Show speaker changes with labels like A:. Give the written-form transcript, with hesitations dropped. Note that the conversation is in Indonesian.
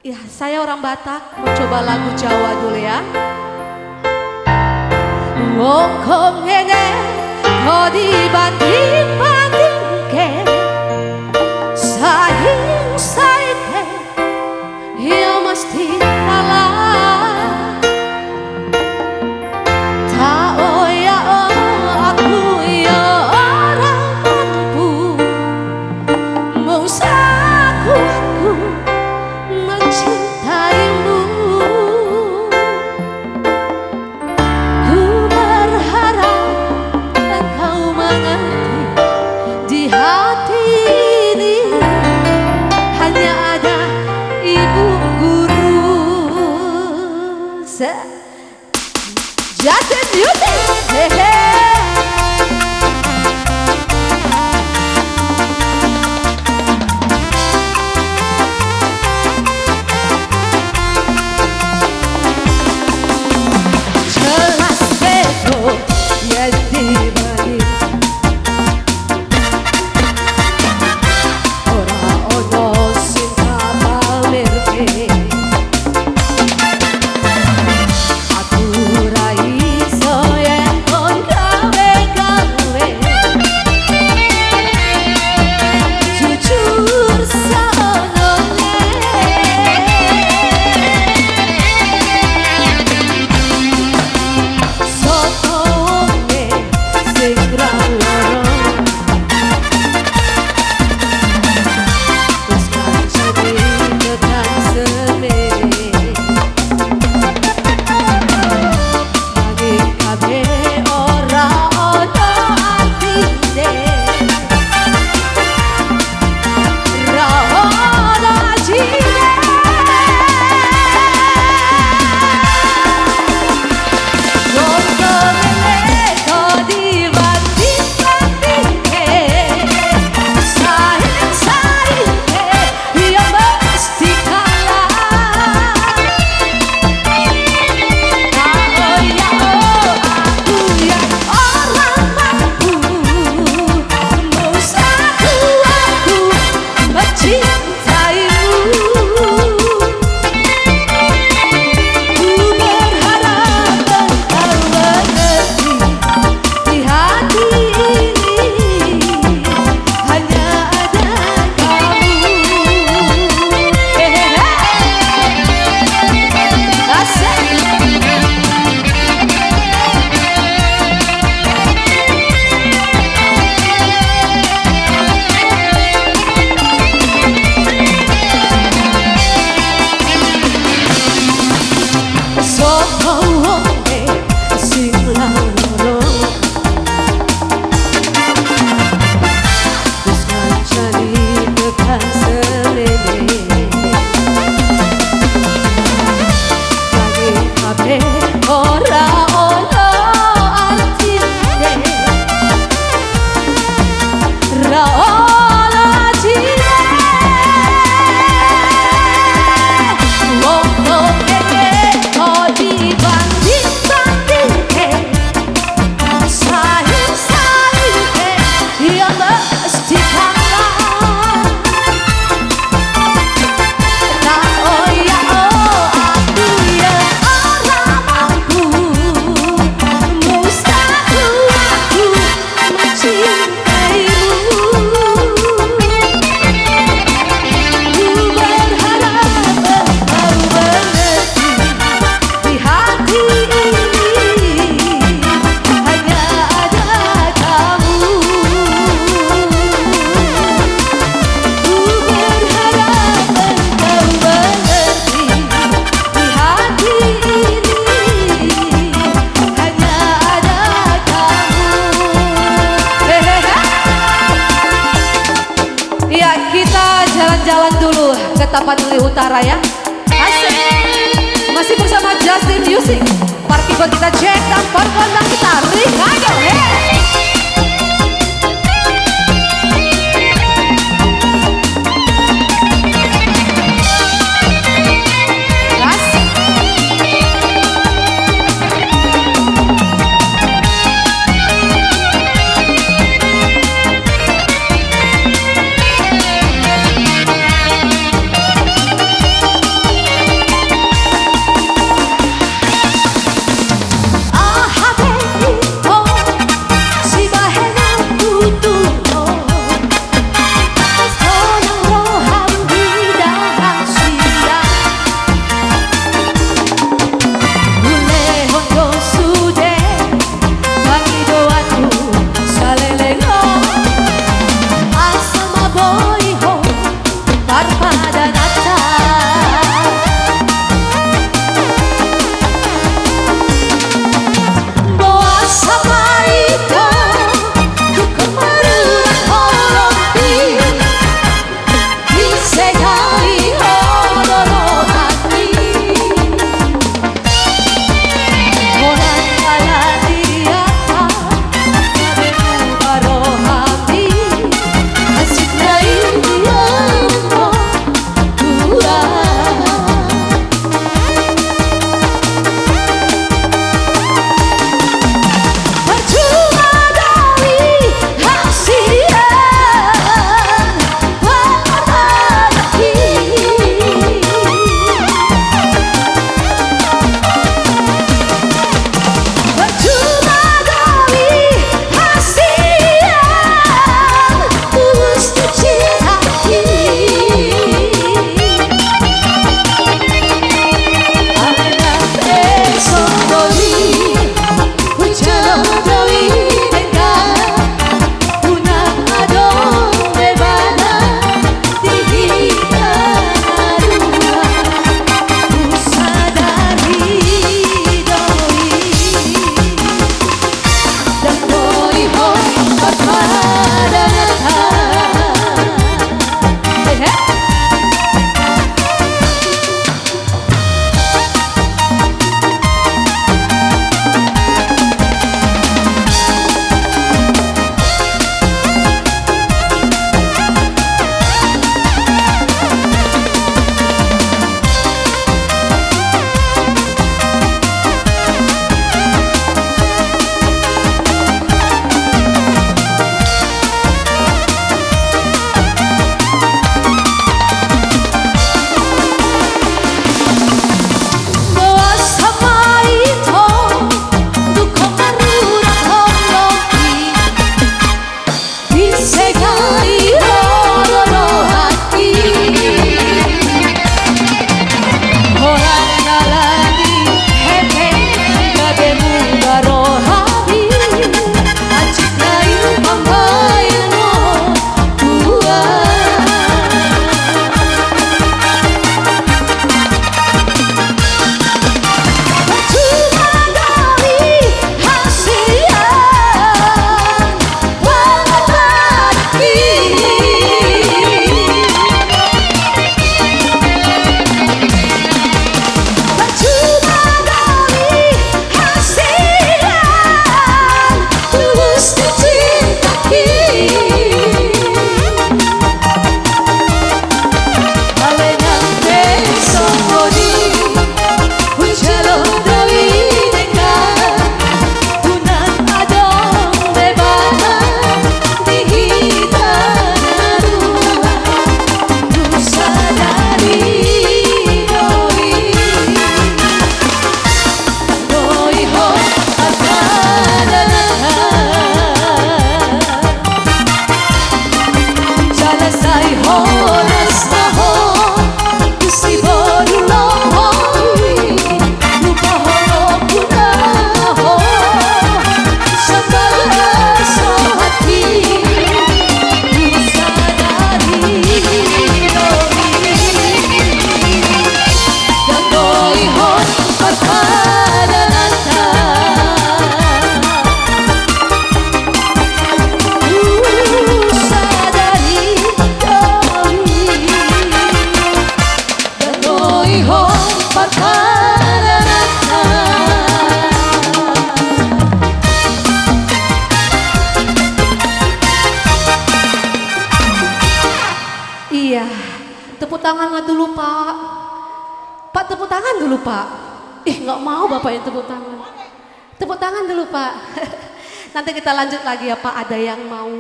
A: Ya, saya orang Batak, mau coba lagu Jawa dulu ya. Wong ngene kok dibanding-bandingke saing saike ya mesti kalah. Tak oya aku ya orang mampu musaku aku mencintaimu. Ku berharap engkau mengerti, di hati ini hanya ada ibu guru. Justin Music. Jelas beko yang dibanding ora ono sing pamerke. Aku ra iso yen kon gawe-gawe jujur saonone. Soko wonge sing ra loro wis kancane tekan semene. Nanging kabeh ora ono artine, ra ono jine. Wong ngene kok dibanding-bandingke saing-saingke ya mesti kalah. Aku ya orang mampu musaku aku mencintaimu. Ku berharap engkau mengerti, di hati ini hanya ada kamu. Asik. Soko wonge sing loro wis kancane tekan semene. Nanging kabeh ora ono artine, ra ono jine. Wong ngene kok dibanding-bandingke saing-saingke ya mesti kalah. Tak oya aku ya orang mampu musaku aku mencintaimu. Ku berharap engkau mengerti, di hati ini hanya ada kamu. Ku berharap engkau mengerti, di hati ini hanya ada kamu. Iya, kita jalan-jalan dulu ke Tapanuli Utara ya. Asik. Masih bersama Justin Music. Party buat kita cek dan perkondang kita Ricardo. Asik. tepuk tangan nggak dulu Pak? Pak tepuk tangan dulu Pak. Ih nggak mau Bapak yang tepuk tangan. Tepuk tangan dulu Pak. Nanti kita lanjut lagi ya Pak. Ada yang mau